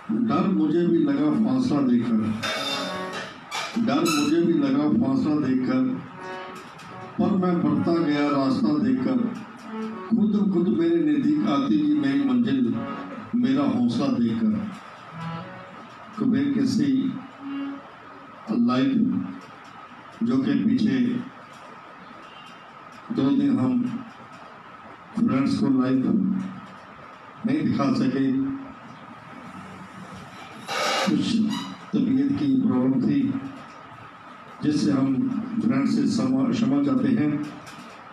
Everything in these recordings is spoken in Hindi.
डर मुझे भी लगा फासला देकर, डर मुझे भी लगा फासला देकर, पर मैं बढ़ता गया रास्ता देखकर, खुद खुद मेरे नज़दीक आती थी मेरी मंजिल मेरा हौसला देकर। कुबेर केसरी लाइव जो कि पीछे 2 दिन हम फ्रेंड्स को लाइव नहीं दिखा सके, कुछ तबीयत की प्रॉब्लम थी जिससे हम फ्रेंड से क्षमा चाहते हैं।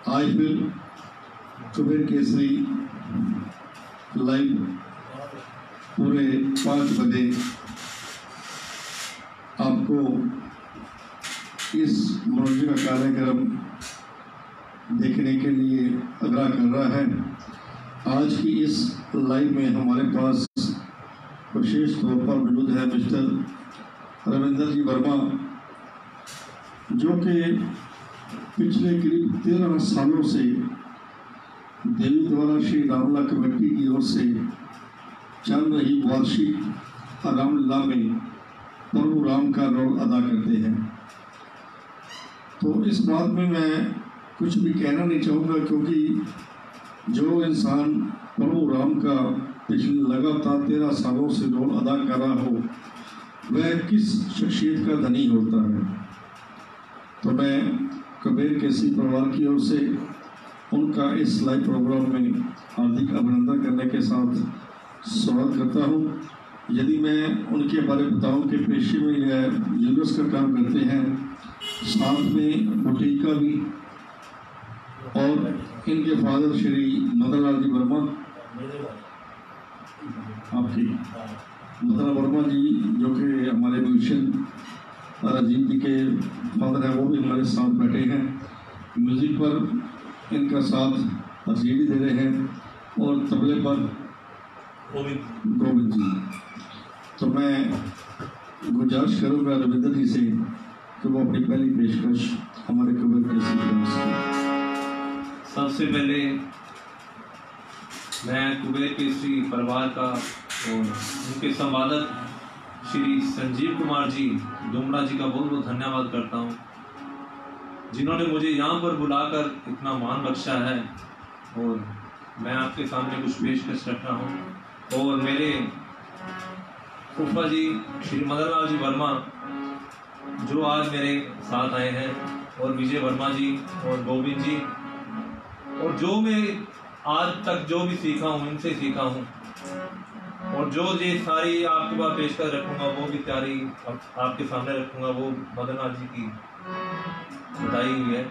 आज फिर कुबेर केसरी लाइव पूरे 5 बजे आपको इस मनोरंजन का कार्यक्रम देखने के लिए आग्रह कर रहा है। आज की इस लाइव में हमारे पास विशेष तौर पर मौजूद है मिस्टर रविंदर जी वर्मा, जो कि पिछले करीब 13 सालों से देवी द्वारा श्री रामलीला कमेटी की ओर से चल रही वार्षिक रामलीला में प्रभु राम का रोल अदा करते हैं। तो इस बात में मैं कुछ भी कहना नहीं चाहूँगा, क्योंकि जो इंसान प्रभु राम का पिछले लगातार 13 सालों से रोल अदा कर रहा हो वह किस शख्सियत का धनी होता है। तो मैं कुबेर केसरी परिवार की ओर से उनका इस लाइव प्रोग्राम में हार्दिक अभिनंदन करने के साथ स्वागत करता हूँ। यदि मैं उनके बारे में बताऊँ कि पेशे में यह ज्वेलर्स का काम करते हैं, साथ में बुटीक का भी, और इनके फादर श्री मदनलाल जी वर्मा, आपकी मदनलाल वर्मा जी जो कि हमारे म्यूजिशियन राजीव जी के फादर हैं, वो भी हमारे साथ बैठे हैं। म्यूज़िक पर इनका साथ राजीव दे रहे हैं और तबले पर गोविंद जी। तो मैं गुजारिश करूँगा रविंदर जी से कि वो अपनी पहली पेशकश हमारे कुबेर केसरी करें। सबसे पहले मैं कुबेर केसरी परिवार का और उनके संवादक श्री संजीव कुमार जी दुमड़ा जी का बहुत बहुत धन्यवाद करता हूँ, जिन्होंने मुझे यहाँ पर बुलाकर इतना मान बख्शा है। और मैं आपके सामने कुछ पेशकश रख रहा हूँ। और मेरे फूफा जी श्री मदनलाल जी वर्मा जो आज मेरे साथ आए हैं, और विजय वर्मा जी और गोविंद जी, और जो मैं आज तक जो भी सीखा हूँ इनसे सीखा हूँ, और जो ये सारी आपके पास पेशकश रखूँगा वो भी तैयारी आपके सामने रखूँगा, वो मदनलाल जी की बताई हुई है।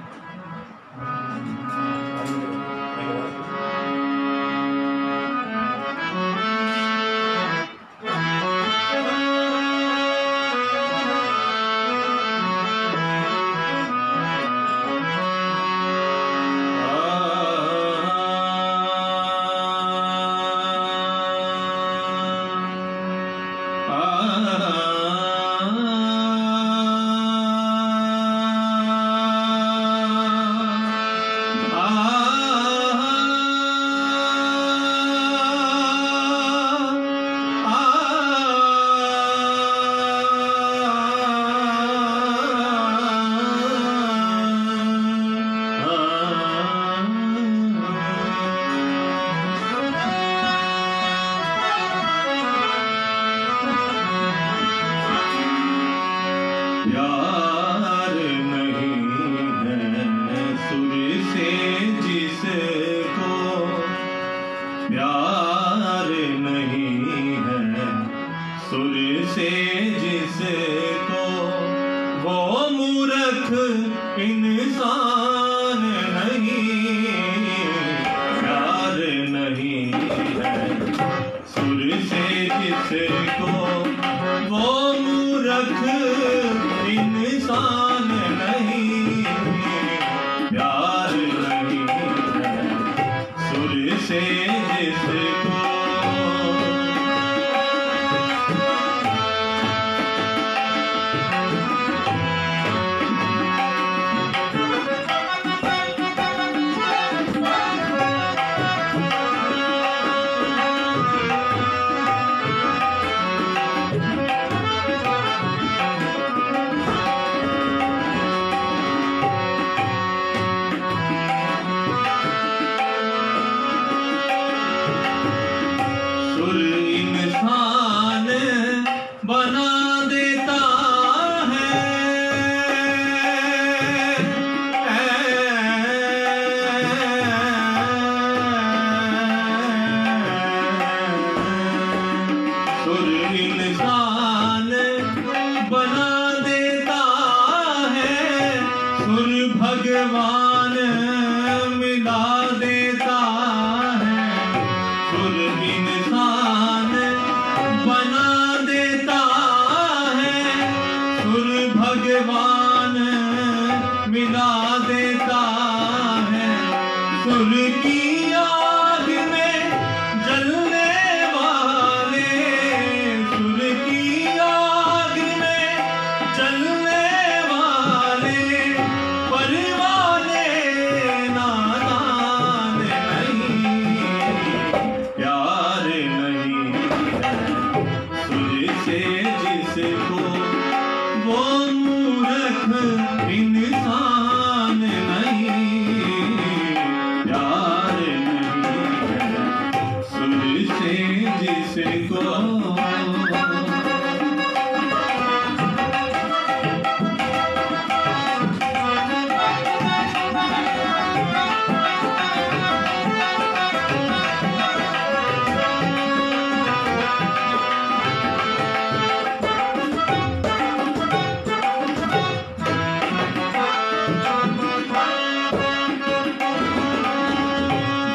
जिसको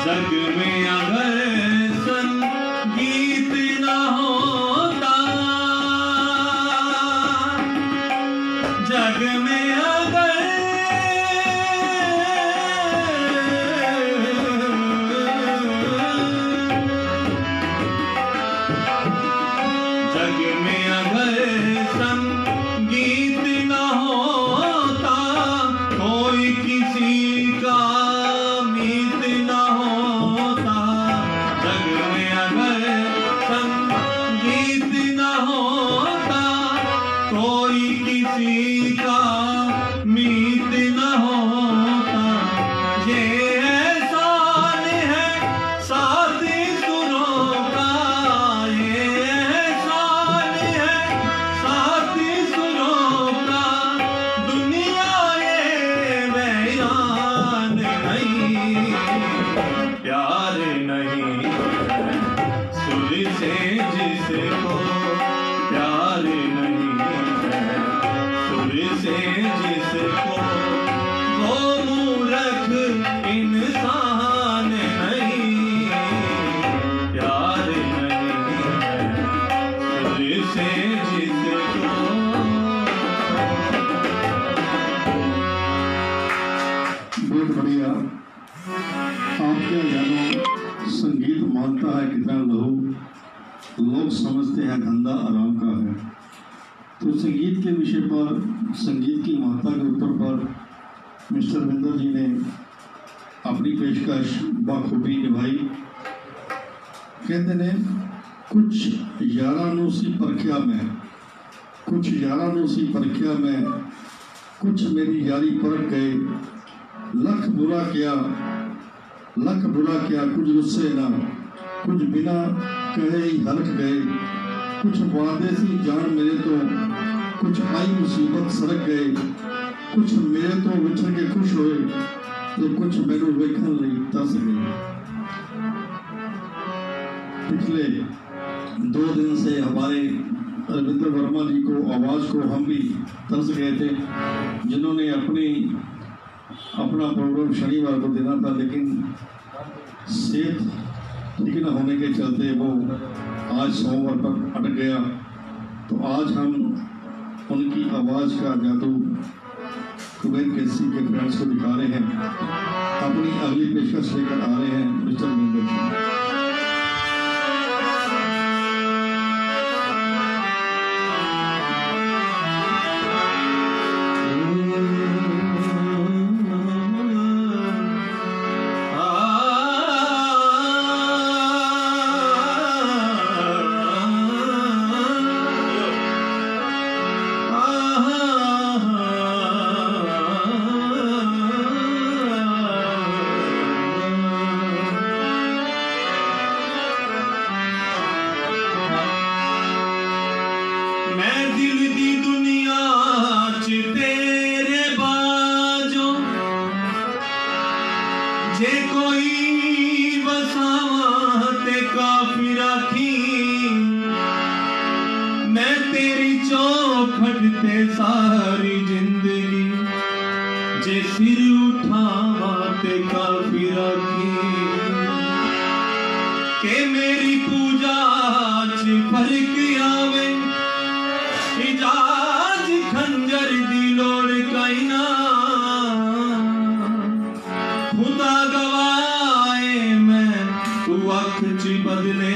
जग में अगर संगीत न होता, जग में अगर जग में अगर संगीत न होता, कोई किसी का मीत न होता। जग में अगर संगीत न होता, कोई किसी का मीत न होता। ये एहसान है सात सुरों का, ये एहसान है सात सुरों का। दुनिया ये बयान नहीं, प्यार नहीं सुर से जिसको, प्यार नहीं सुर से जिसको, वो मूर्ख इंसान नहीं। प्यार नहीं सुर से जिसको। बहुत बढ़िया। आप क्या जानो, संगीत मानता है कितना लहू, लोग समझते हैं धंधा आराम का है। तो संगीत के विषय पर, संगीत की महत्ता के ऊपर पर मिस्टर विंदर जी ने अपनी पेशकश बखूबी निभाई। कहते ने कुछ यारानों सी परखिया में, कुछ यारानों सी परखिया में, कुछ मेरी यारी परख गए। लख बुरा किया, लख बुरा किया, कुछ गुस्से ना, कुछ बिना कहे ही हलक गए। कुछ वादे सी जान मेरे तो, कुछ आई मुसीबत सड़क गए। कुछ मेरे तो विछड़ के खुश होए, तो कुछ मैनू वेखन लई तरस गए। पिछले 2 दिन से हमारे रविंद्र वर्मा जी को, आवाज़ को हम भी तरस गए थे, जिन्होंने अपना प्रोग्राम शनिवार को देना था, लेकिन सेहत ठीक न होने के चलते वो आज सोमवार तक अटक गया। तो आज हम उनकी आवाज़ का जादू कुबेर केसरी के फ्रेंड्स को दिखा रहे हैं। अपनी अगली पेशकश लेकर आ रहे हैं मिस्टर विंदर जी। जे कोई बसावा ते काफी राखी, मैं तेरी चौखट ते सारी जिंदगी, जे सिर उठावा ते काफी राखी। के मेरी पूजा च फर्क आवे, इजाज खंजर दी लोड़ कई ना। खुदा गवाए मैं तू अख च बदले,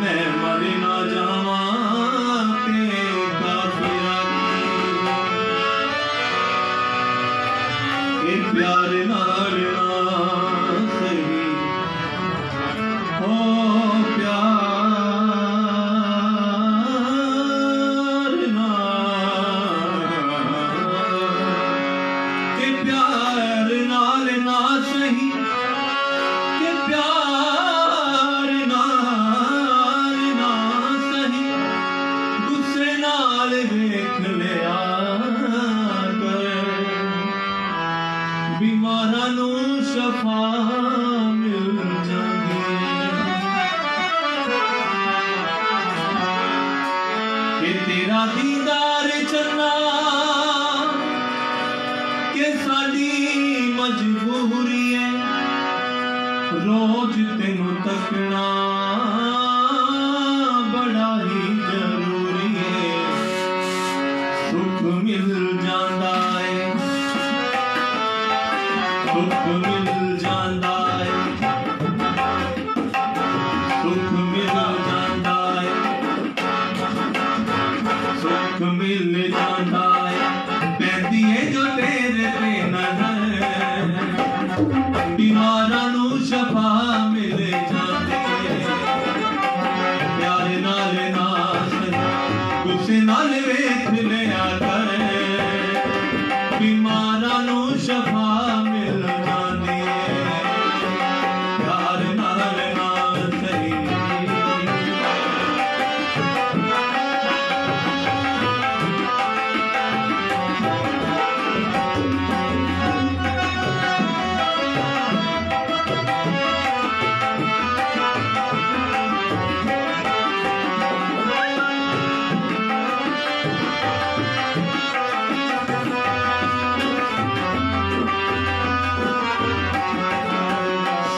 मैं मर ना जावा ते काफी तेरा दीदार चन्ना के साडी मजबूरी है रोज तेनू तकना बड़ा ही जरूरी है सुख मिल जांदा है सुख मिल जांदा है सुख मिल जांदा है सुख मिल जांदा है पैंदी है जो तेरे पे नजर बीमारां नू शफा मिल जांदी है प्यारे नाल नास गुस्से नाल वेख लिया कर बीमारां नू शफा मिल जांदी है प्यारे नाल नास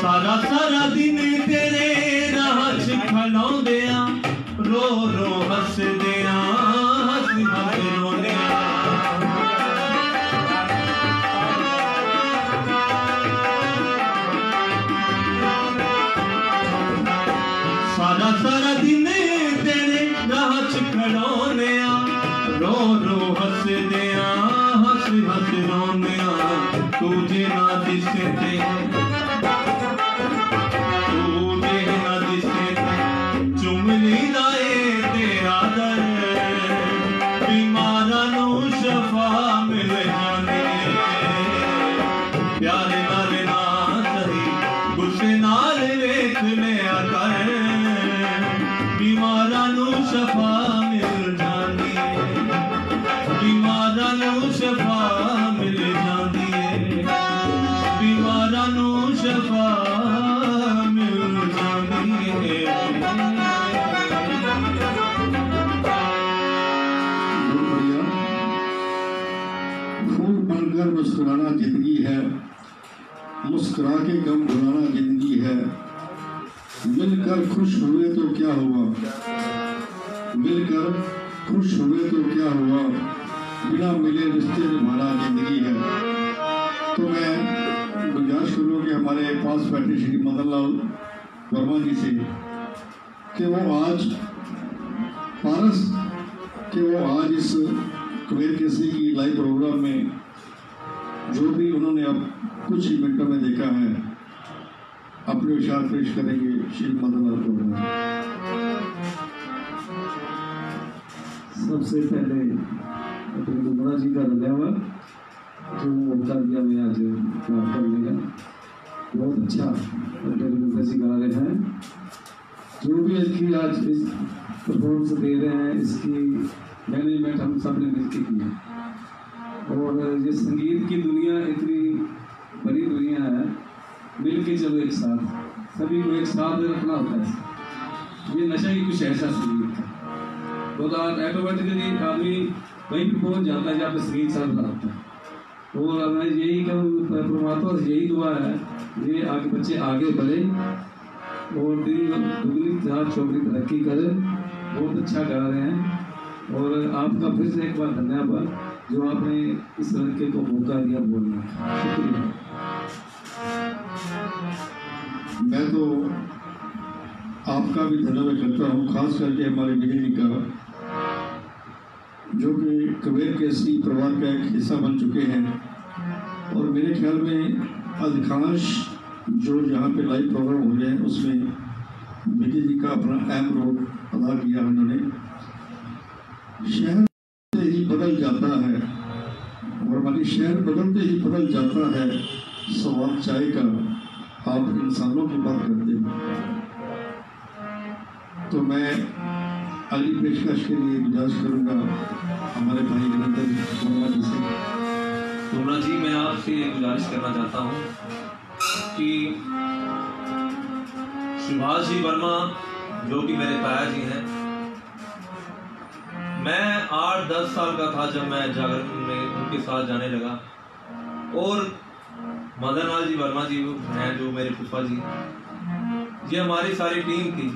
सारा सारा दिन तेरे राह च खलोंदे आ रो रो हसदे आ हस हस रोंदे आ सारा सारा दिन तेरे राह च खलोंदे आ रो रो हसदे आ हस हस रोंदे आ तुझे ना दिसे ते चुमली दाए तेरा दर बीमारां नू शफा मिल जांदी प्यारे नाल ना सही गुस्से नाल वेख लिया कर बीमारां नू शफा मिल जांदी बीमारां नू शफा मिल जांदी बीमारां नू शफा मिल जांदी फूल बनकर मुस्कुराना जिंदगी है मुस्कुरा के गम भुलाना जिंदगी है मिलकर खुश हुए तो क्या हुआ मिलकर खुश हुए तो क्या हुआ बिना मिले रिश्ते निभाना जिंदगी है तो मैं गुजारिश करूँ कि हमारे पास बैठे श्री मदन लाल वर्मा जी से कि वो आज पारस कि वो आज इस कबीर केसरी की लाइव प्रोग्राम में जो भी उन्होंने अब कुछ ही मिनटों में देखा है अपने विचार पेश करेंगे श्री मदन लाल वर्मा। सबसे पहले अपने दुमरा जी का धन्यवाद जो मौका दिया मैं आज बात करने का बहुत अच्छा दुमरा जी गा रहे हैं जो भी इसकी आज इस परफॉर्मेंस दे रहे हैं इसकी मैनेजमेंट हम सब ने मिलकर किया और ये संगीत की दुनिया इतनी बड़ी दुनिया है मिल के चलो एक साथ सभी को एक साथ रखना होता है ये नशा ही कुछ ऐसा संगीत है तो ऑटोमेटिकली आदमी वहीं पर पहुँच जाता है जहाँ पे संगीत चल रहा होता है और मैं यही कहूँ परमात्मा से यही दुआ है ये आगे बच्चे आगे बढ़े और दिन दुगनी रात चौगनी तरक्की करें बहुत अच्छा गा रहे हैं और आपका फिर से एक बार धन्यवाद जो आपने इस लड़के को मौका दिया बोलने का शुक्रिया। मैं तो आपका भी धन्यवाद करता हूँ खास करके हमारे विजय जी का जो कि कबीर केसरी परिवार का एक हिस्सा बन चुके हैं और मेरे ख्याल में अधिकांश जो यहाँ पे लाइव प्रोग्राम हो रहे हैं उसमें विजय जी का अपना अहम रोल अदा किया उन्होंने। शहर से ही बदल जाता है और हमारी शहर बदलते ही बदल जाता है स्वाद चाय का आप इंसानों की बात करते हैं तो मैं अगली पेशकश के लिए गुजारिश करूँगा हमारे भाई निरंतर वर्मा जी से। दुमरा जी मैं आपसे ये गुजारिश करना चाहता हूँ कि सुभाष जी वर्मा जो कि मेरे ताया जी हैं मैं 8-10 साल का था जब मैं जागरण में उनके साथ जाने लगा। और मदन लाल जी वर्मा जी हैं जो मेरे फूफा जी, ये हमारी सारी टीम थी।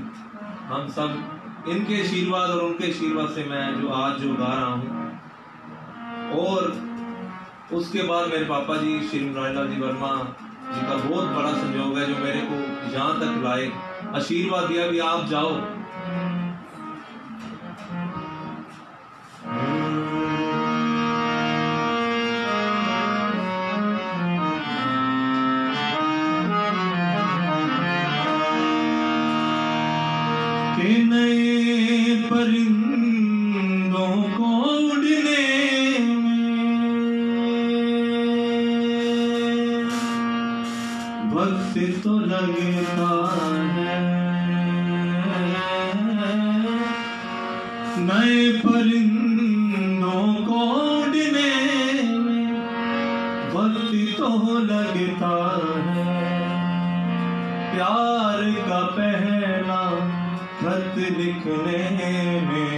हम सब इनके आशीर्वाद और उनके आशीर्वाद से मैं जो आज जो गा रहा हूँ। और उसके बाद मेरे पापा जी श्री लाल जी वर्मा जी का बहुत बड़ा संयोग है जो मेरे को यहाँ तक लाए, आशीर्वाद दिया भी आप जाओ। के नए परिंदों को उड़ने में वक्त तो लगता है, नए परिंदों को उड़ने में वक्त तो लगता है। प्यार का पहला खत लिखने में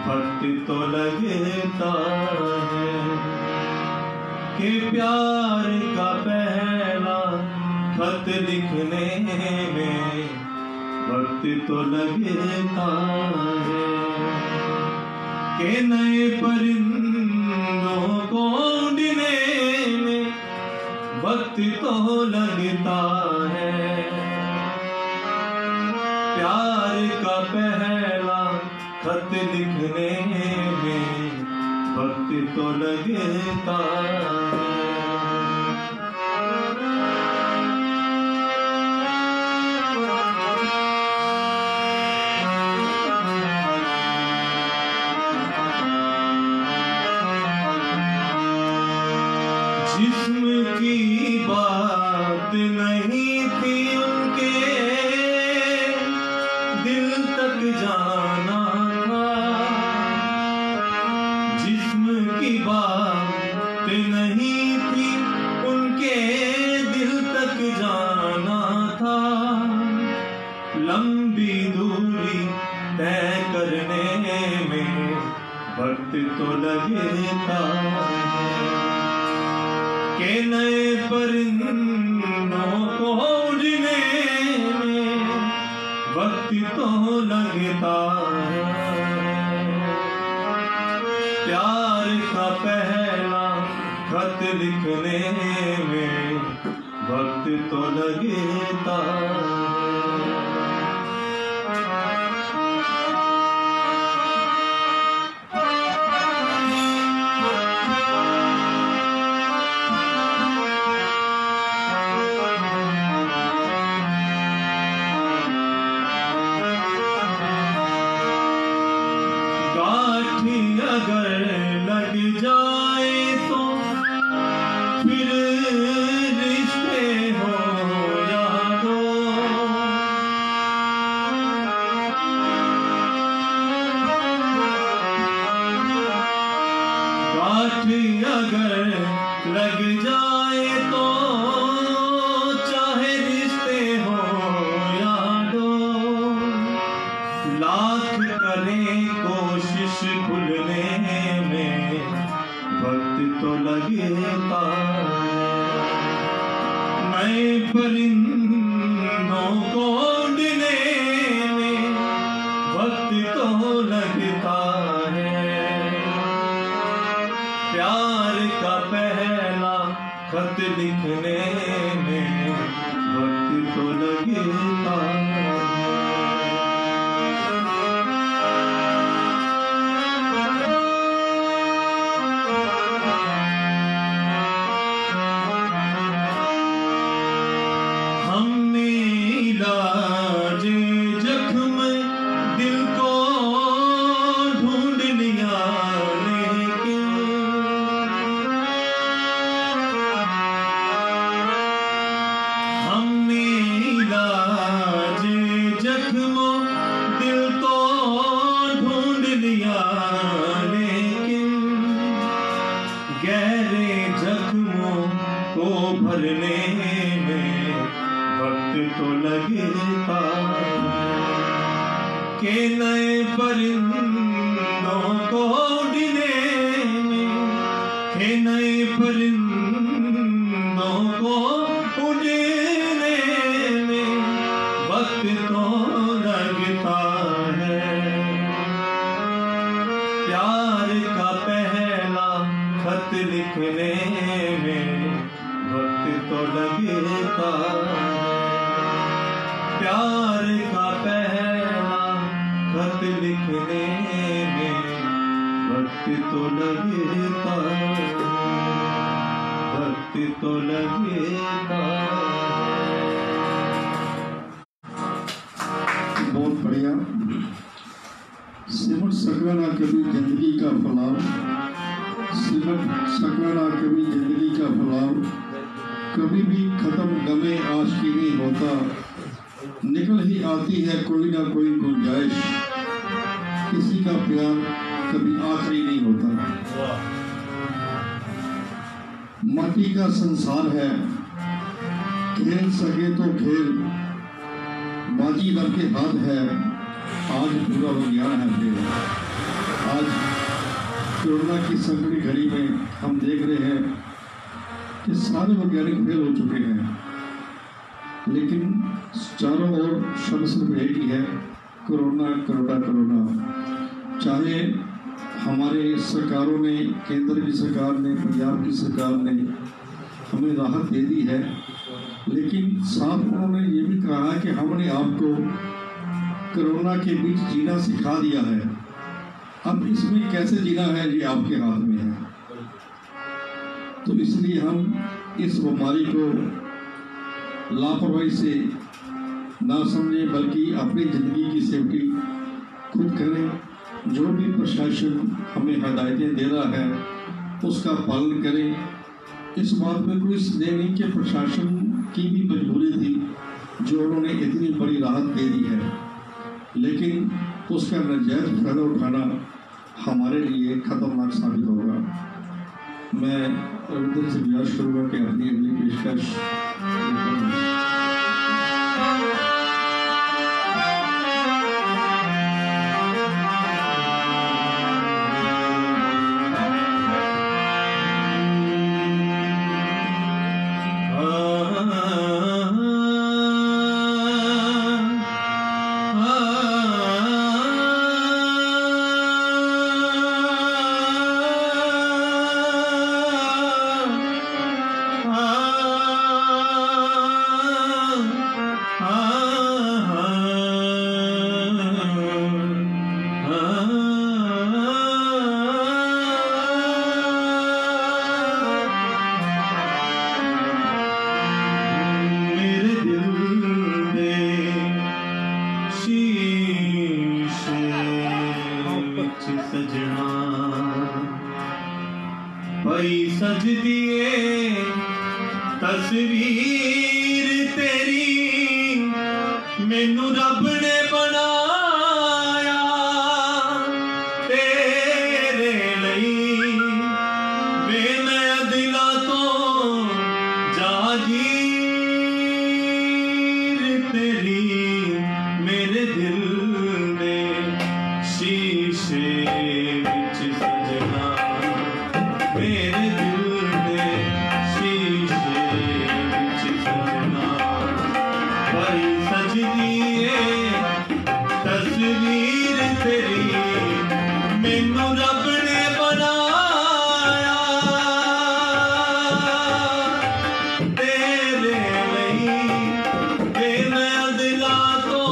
वक्त तो लगता है, कि प्यार का पहला खत लिखने में वक्त तो लगता है। कि नए परिंदों को उड़ने में वक्त तो लगता है। प्यार का पहला खत लिखने में वक्त तो लगता है। जिस्म की बात नहीं थी उनके दिल तक जाना था। जिस्म की बात नहीं थी उनके दिल तक जाना था। लंबी दूरी तय करने में वक्त तो लगता है। के नए परिंदों को उड़ने में वक्त तो लगता है। प्यार का पहला खत लिखने में वक्त तो लगता है। अगर लग जाए तो फिर रिश्ते हो यारो। गांठ अगर लग जाए तो चाहे रिश्ते हो यारो। लाख करें कोशिश खुलने में वक्त तो लगता है। नए परिंदों को उड़ने में वक्त तो लगता है। प्यार का पहला खत लिखने में वक्त तो लगता है। के नए परिंदों को उड़ने में, के नए परिंदों को उड़ने में वक्त तो लगता है। प्यार का पहला खत लिखने में वक्त तो लगता है। प्यार का पहला खत लिखने में वक्त तो लगता है, वक्त तो लगता है। बहुत बढ़िया। सिमट सकना ना कभी जिंदगी का फलाव, सिमट सकना ना कभी जिंदगी का फलाव, कभी भी खत्म गमे आशिकी नहीं होता, निकल ही आती है कोई ना कोई गुंजाइश, किसी का प्यार कभी आखिरी नहीं होता। माटी का संसार है, खेल सके तो खेल, बाजी रब के हाथ है, आज पूरा विज्ञान है फेल। आज कोरोना की संकट घड़ी में हम देख रहे हैं कि सारे वैज्ञानिक फेल हो चुके हैं, लेकिन चारों ओर शब्द सिर्फ एक ही है, कोरोना कोरोना कोरोना। चाहे हमारे सरकारों ने, केंद्र की सरकार ने, पंजाब की सरकार ने हमें राहत दे दी है, लेकिन साथ उन्होंने ये भी कहा कि हमने आपको कोरोना के बीच जीना सिखा दिया है, अब इसमें कैसे जीना है ये आपके हाथ में है। तो इसलिए हम इस बीमारी को लापरवाही से ना समझें, बल्कि अपनी ज़िंदगी की सेफ्टी खुद करें। जो भी प्रशासन हमें हिदायतें दे रहा है उसका पालन करें। इस बात में कोई संदेह नहीं कि प्रशासन की भी मजबूरी थी जो उन्होंने इतनी बड़ी राहत दे दी है, लेकिन उसका नाजायज फायदा उठाना हमारे लिए खतरनाक साबित होगा। मैं रविंद्र से गुजारिश करूँगा कि अपनी अगली पेशकश सज दिए तस्वीर तेरी, मैनू रब ने बनाया तेरे लिए, वे मैं दिला तो जागीर तेरी, मेरे दिल ने शीशे विच सजना, मेरे दिल ने शीशे विच सजना, भाई सज दिए तस्वीर तेरी, मैनू रब ने बनाया तेरे लिए, वे मैं दिला तो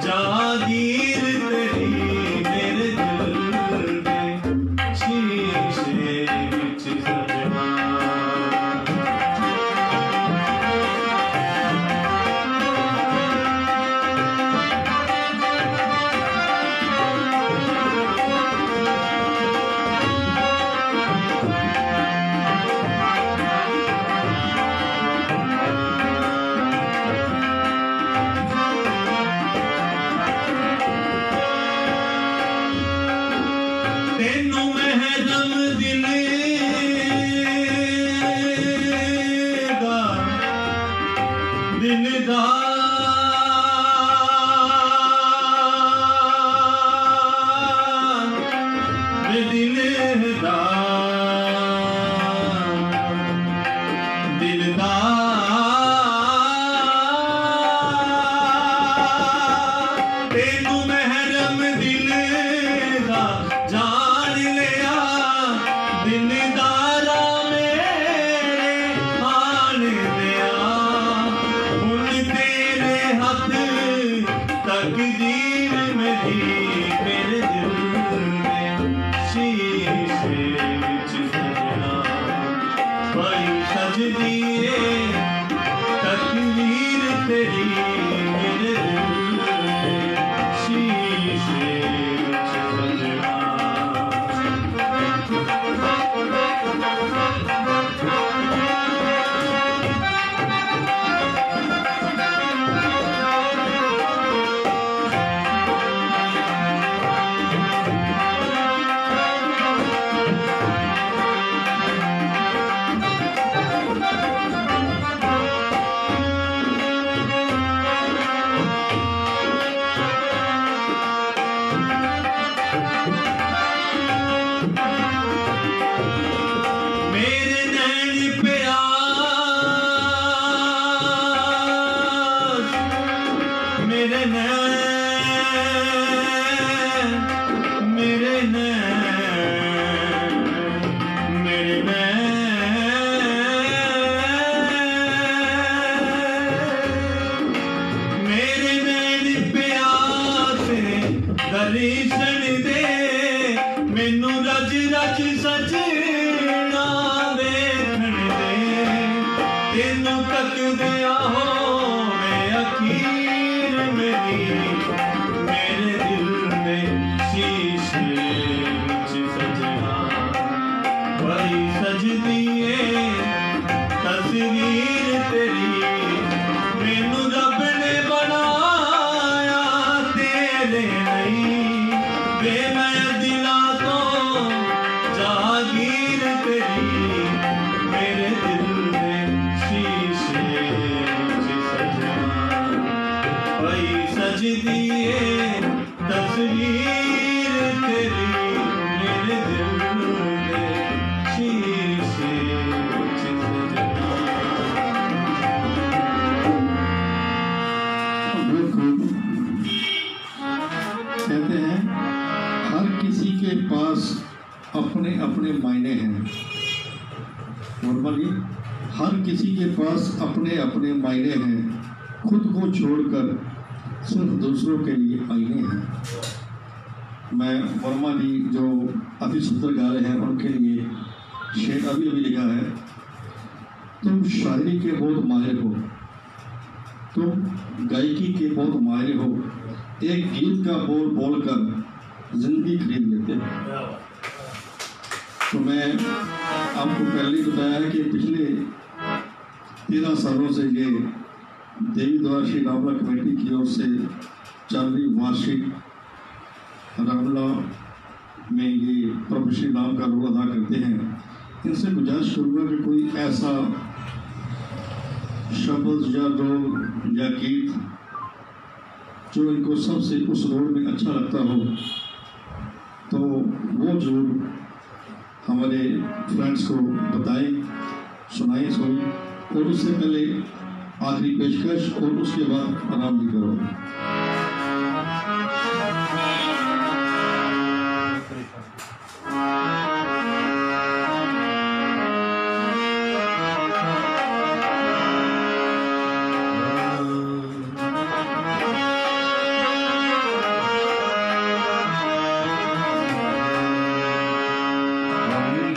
जागीर तेरी, मेरे दिल ने शीशे विच सजना। तकदीर मेरी मेरे दिल में शीशे विच सजना भाई सजदी तकदीर तेरी मेरे दिल में शीशे विच सजना मैनू रज रज सजना देखण दे तेनू तकदिया होवे अखीर मेरी मेरे दिल में शीशे विच सजना वही सजदी तस्वीर तेरी मैनू रब ने बनाया तेरे नहीं वे मैं दिला तो जागीर तेरी मेरे दिल में शीशे विच सजना वही सजदी तस्वीर तेरी मेरे दिल में शीशे विच सजना। कहते हैं हर किसी के पास अपने अपने मायने हैं। नॉर्मली हर किसी के पास अपने अपने मायने हैं, खुद को छोड़कर सिर्फ दूसरों के लिए आईने हैं। मैं वर्मा जी जो अति सुंदर गा रहे हैं उनके लिए शेर अभी लिखा है। तुम शायरी के बहुत माहिर हो, तुम गायकी के बहुत माहिर हो, एक गीत का बोल बोलकर जिंदगी खरीद लेते हैं। तो मैं आपको पहले ही बताया है कि पिछले 13 सालों से ये देवी द्वारा श्री रामला कमेटी की ओर से चल रही वार्षिक रामला में ये प्रभु श्री राम का रोल अदा करते हैं। इनसे गुजारिश करूँगा कि कोई ऐसा शब्द या रोल या गीत जो इनको सबसे उस रोल में अच्छा लगता हो तो वो जरूर हमारे फ्रेंड्स को बताएं, सुनाएं सोई। और उससे पहले आखिरी पेशकश और उसके बाद आराम भी करो।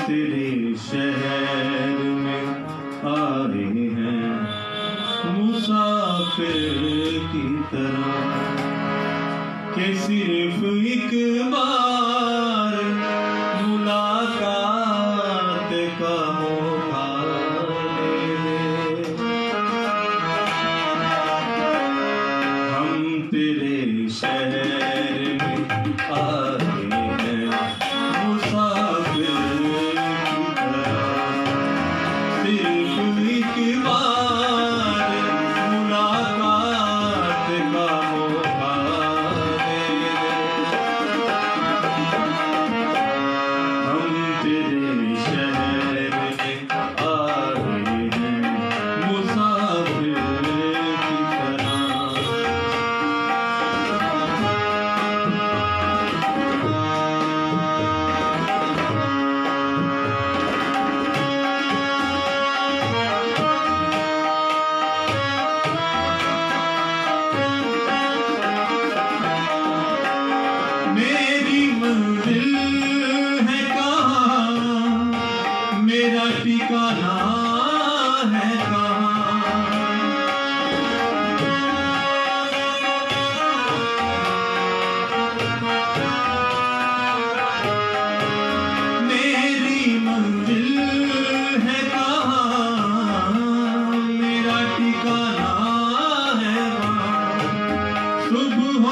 तेरे शहर में आए हैं मुसाफिर की तरह कि सिर्फ एक बार मुलाकात का मौका दे दे। हम तेरे शहर में आए हैं मुसाफिर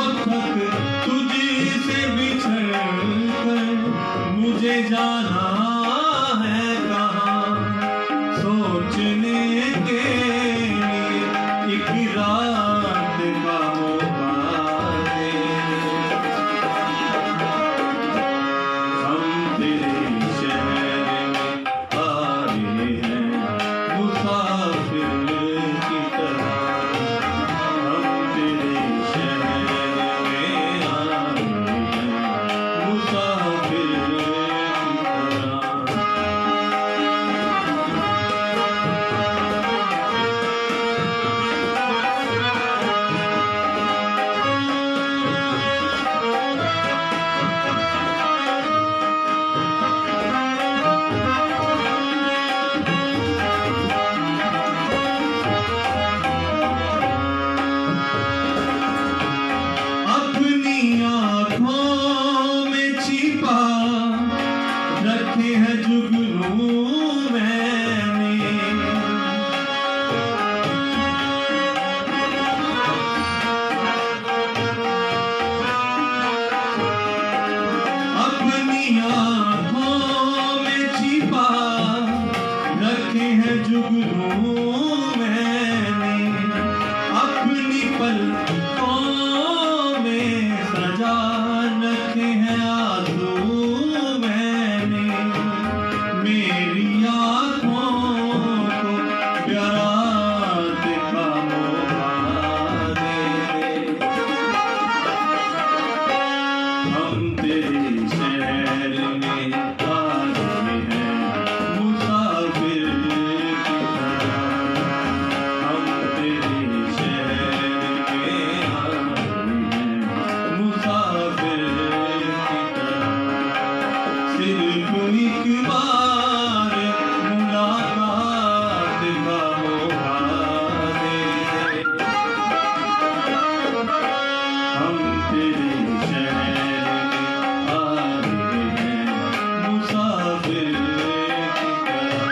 कब तक तुझसे बिछड़ कर मुझे जाना है कहाँ, सोचने के लिए एक रात का मौका दे। हम तेरे शहर में आ रहे हैं मुसाफिर की तरह, हम तेरे शहर में आ रहे हैं मुसाफिर की तरह। अपनी आँखों में छिपा रखे हैं जुगनू मैंने, अपनी आँखों में छिपा रखे हैं जुगनू मैंने, अपनी पलकों में सजा रखे हैं आंसू मैंने, मेरी आँखों को प्यारात का मौका दे। हम तेरे शहर में आ रहे हैं मुसाफिर की तरह, हम तेरे शहर में आ रहे हैं मुसाफिर की तरह। सिर्फ एक बार मुलाकात का मौका दे। हम तेरे शहर में आ रहे हैं मुसाफिर की तरह।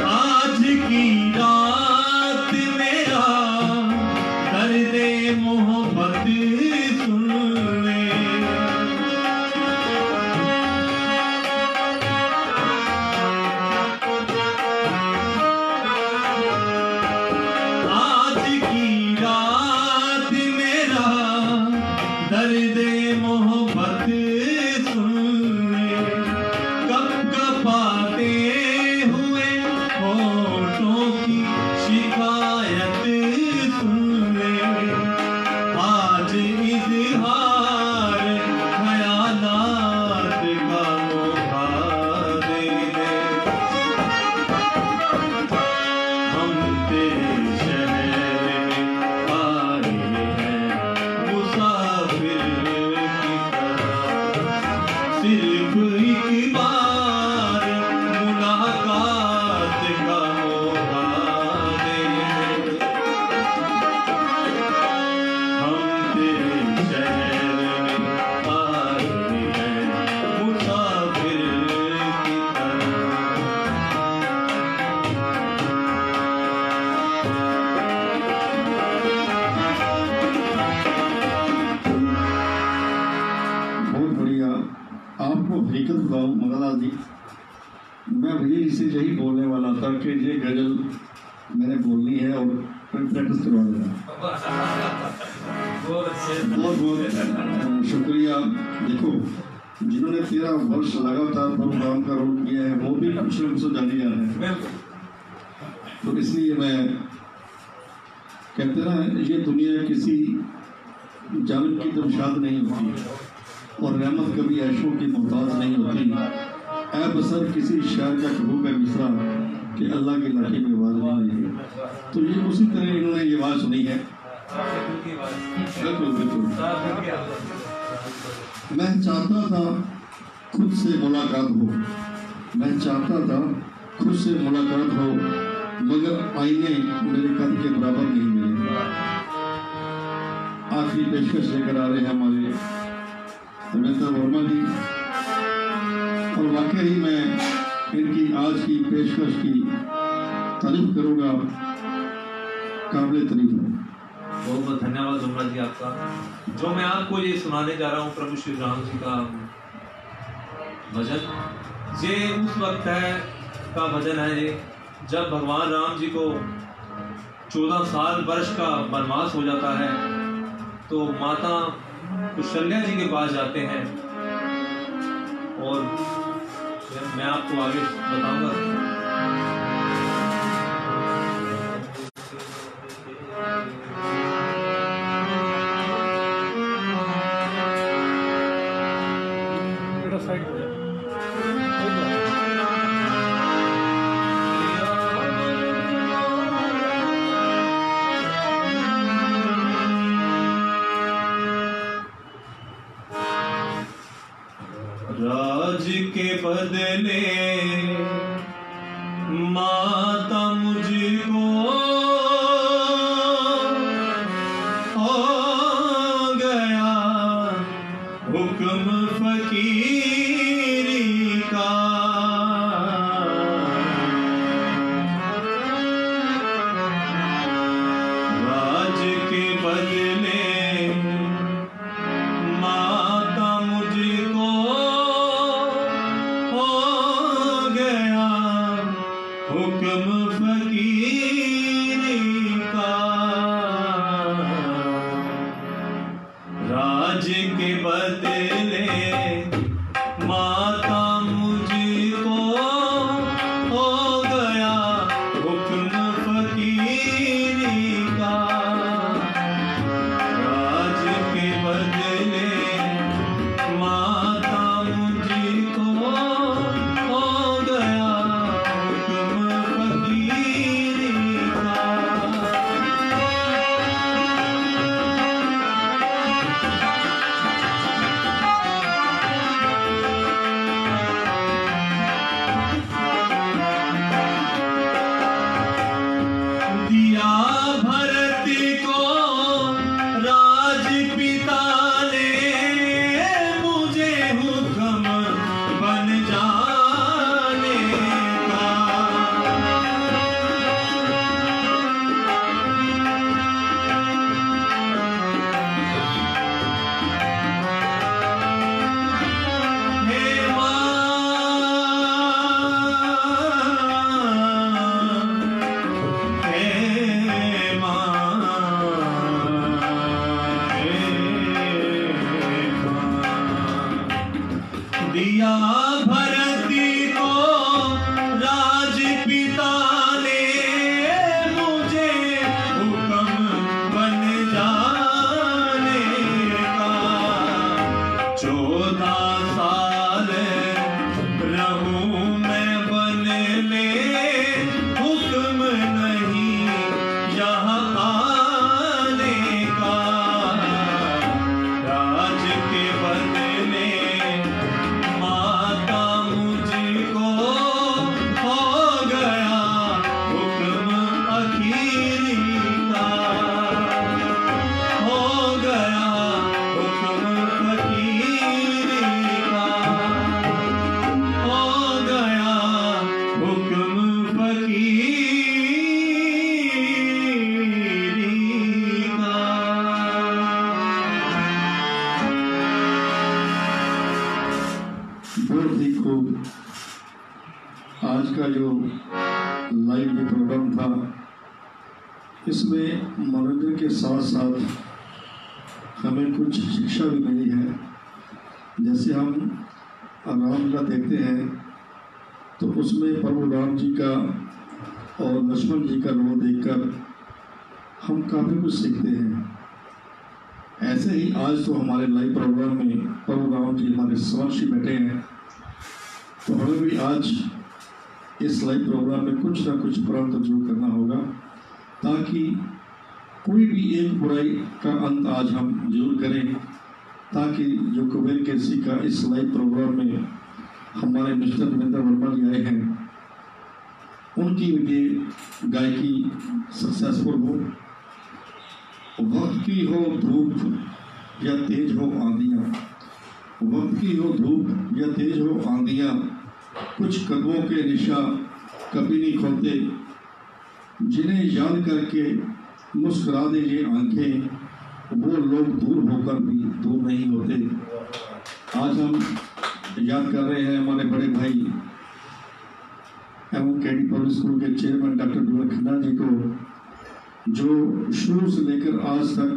आज की रात मेरा दर्द-ए मोहब्बत सुन ले, आज की रात मेरा दर्द-ए मोहब्बत सुन ले, कब कपाते हुए होठों की शिकायत सुन ले, आज इजहार ख्यालात का मौका दे दे। हम तेरे शहर में आ रहे हैं मुसाफिर की तरह, सिर्फ एक बार मुलाकात का मौका दे। हम तेरे शहर में आ रहे हैं मुसाफिर की तरह। बहुत बढ़िया। आपको हकीकत बताऊँ मगनलाल जी, मैं भैया इससे यही बोलने वाला था कि ये गजल मैंने बोलनी है और प्रैक्टिस करवा देना। बहुत बहुत शुक्रिया। देखो, जिन्होंने 13 वर्ष लगातार प्रोग्राम का रोल किया है वो भी कुछ न कुछ जाने जा रहे हैं, तो इसलिए मैं कहते ना, ये दुनिया किसी जालिम की दमशाद नहीं होती और रहमत कभी ऐशों की मोहताज नहीं होती। ऐ बसर किसी शायर का कहूँ मैं मिसरा कि अल्लाह की लाठी में आवाज़ नहीं है। तो ये उसी तरह इन्होंने ये आवाज़ सुनी है। बिल्कुल बिल्कुल। मैं चाहता था खुद से मुलाकात हो, मैं चाहता था खुद से मुलाकात हो, मगर आईने मेरे कद के बराबर नहीं मिले। आखिरी पेशकश लेकर आ रहे हैं हमारे रविंद्र वर्मा जी, और वाकई ही मैं इनकी आज की पेशकश की तारीफ करूँगा, काबिल तारीफ है। बहुत बहुत धन्यवाद दुमरा जी आपका। जो मैं आपको ये सुनाने जा रहा हूँ प्रभु श्री राम जी का भजन, ये उस वक्त है का भजन है ये जब भगवान राम जी को 14 साल वर्ष का वनवास हो जाता है, तो माता कुशल्या जी के पास जाते हैं, और मैं आपको आगे बताऊंगा। राज के बदले माता मुझको हो गया हुक्म फकीरी का। राज के बदले माता मुझको हुक्म फकीरी का। राज के बदले माता मुझको हो गया हुक्म फकीरी का। राज के बदले माता मुझको हो गया हुक्म फकीरी का। दिया भरत को राजपिता ने मुझे हुक्म बन जाने का। हे दिया भरती को राजपिता ने मुझे हुक्म बन जाने का। 14 साल रहूं मैं वन में, हुक्म नहीं यहाँ आने का। राज के बदले माता मुझको हो गया हुक्म अखीरी का। हो गया हुक्म फकीरी का। हो गया हुक्म फकीरी का। बहुत ही खूब। आज का जो लाइव प्रोग्राम था, इसमें मनोरंजन के साथ साथ हमें कुछ शिक्षा भी मिली है। जैसे हम रामलीला देखते हैं तो उसमें प्रभु राम जी का और लक्ष्मण जी का रोल देखकर हम काफ़ी कुछ सीखते हैं। ऐसे ही आज तो हमारे लाइव प्रोग्राम में प्रभु राम जी हमारे समक्ष ही बैठे हैं, तो हमें भी आज इस लाइव प्रोग्राम में कुछ ना कुछ प्रांत जो करना होगा, ताकि कोई भी एक बुराई का अंत आज हम जरूर करें ताकि जो कुबेर केसरी का इस लाइव प्रोग्राम में हमारे मिस्टर रविंद्र वर्मा जी आए हैं, उनकी ये गायकी सक्सेसफुल हो। वक्त की हो धूप या तेज हो आंधियाँ, वक्त की हो धूप या तेज हो आंधियाँ, कुछ कदमों के निशा कभी नहीं खोते, जिन्हें याद करके मुस्कुरा दे ये आंखें, वो लोग दूर होकर भी दूर नहीं होते। आज हम याद कर रहे हैं हमारे बड़े भाई एवं केडी पब्लिक स्कूल के चेयरमैन डॉक्टर विमल खन्ना जी को, जो शुरू से लेकर आज तक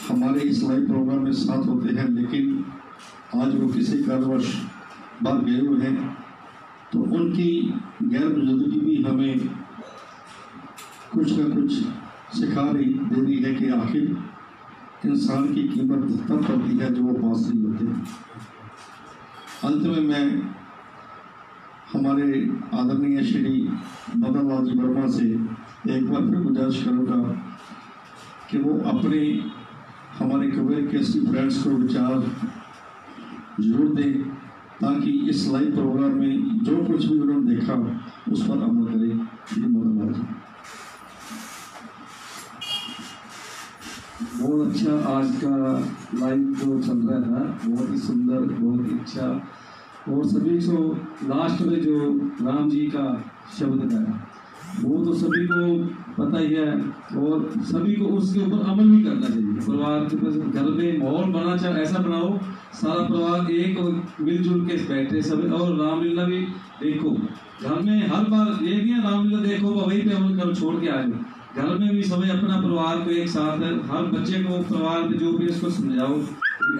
हमारे इस लाइव प्रोग्राम में साथ होते हैं, लेकिन आज वो किसी कारणवश बाहर गए हुए हैं। तो उनकी गैर मौजूदगी भी हमें कुछ न कुछ सिखा रही दे रही है कि आखिर इंसान की कीमत तब पड़ती है जो वो पास नहीं होते। अंत में मैं हमारे आदरणीय श्री मदन लाल जी वर्मा से एक बार फिर गुजारिश करूँगा कि वो अपने हमारे कुबेर केसरी फ्रेंड्स को विचार जरूर दें, ताकि इस लाइव प्रोग्राम में जो कुछ भी उन्होंने देखा उस पर अमल करें। श्री मदन लाल जी। बहुत अच्छा आज का लाइव जो चल रहा था, बहुत ही सुंदर, बहुत ही अच्छा। और सभी को लास्ट में जो राम जी का शब्द गाया वो तो सभी को पता ही है, और सभी को उसके ऊपर अमल भी करना चाहिए। परिवार के घर में माहौल बना चाहे ऐसा बनाओ, सारा परिवार एक और मिलजुल के बैठे सब, और रामलीला भी देखो घर में। हर बार ये नहीं है रामलीला देखो वहीं पे अमल करो छोड़ के आ जाओ, घर में भी सभी अपना परिवार को एक साथ है। हर बच्चे को परिवार में जो भी उसको समझाओ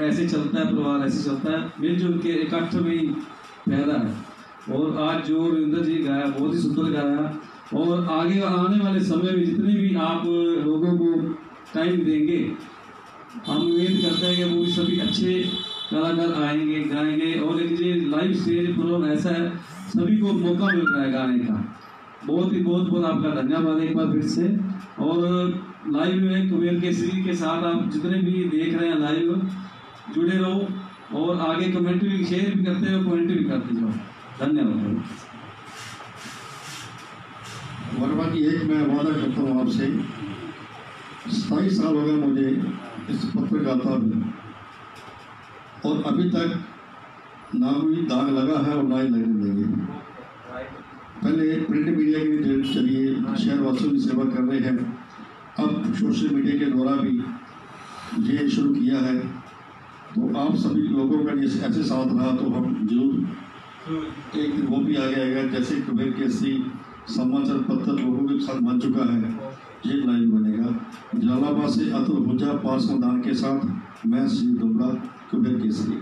ऐसे चलता है परिवार, ऐसे चलता है, मिलजुल के इकट्ठ में ही पैदा है। और आज जो रविंद्र जी गाया बहुत ही सुंदर गाया, और आगे आने वाले समय में जितने भी आप लोगों को टाइम देंगे, हम उम्मीद करते हैं कि वो भी सभी अच्छे कलाकार आएंगे गाएंगे। और एक ये लाइव स्टेज प्रोग्राम ऐसा है, सभी को मौका मिल रहा है गाने का। बहुत ही बहुत आपका धन्यवाद एक बार फिर से। और लाइव में कुबेर केसरी के साथ आप जितने भी देख रहे हैं लाइव जुड़े रहो, और आगे कमेंट भी शेयर भी करते हो, कमेंट भी करते जाओ। धन्यवाद। वर्मा जी, एक मैं वादा करता हूँ आपसे, 27 साल हो गए मुझे इस पत्रकारिता में, और अभी तक ना कोई दाग लगा है और ना ही लगने देंगे। पहले प्रिंट मीडिया के जरिए शहरवासियों की सेवा कर रहे हैं, अब सोशल मीडिया के द्वारा भी ये शुरू किया है। तो आप सभी लोगों का जैसे ऐसे साथ रहा तो हम जरूर एक दिन वो भी आगे आएगा, जैसे कुबेर केसरी समाचार पत्र लोगों के साथ बन चुका है, ये लाइव बनेगा। जलालाबाद से अतुल भुजा पास मैदान के साथ मैं श्री दुमड़ा कुबेर केसरी।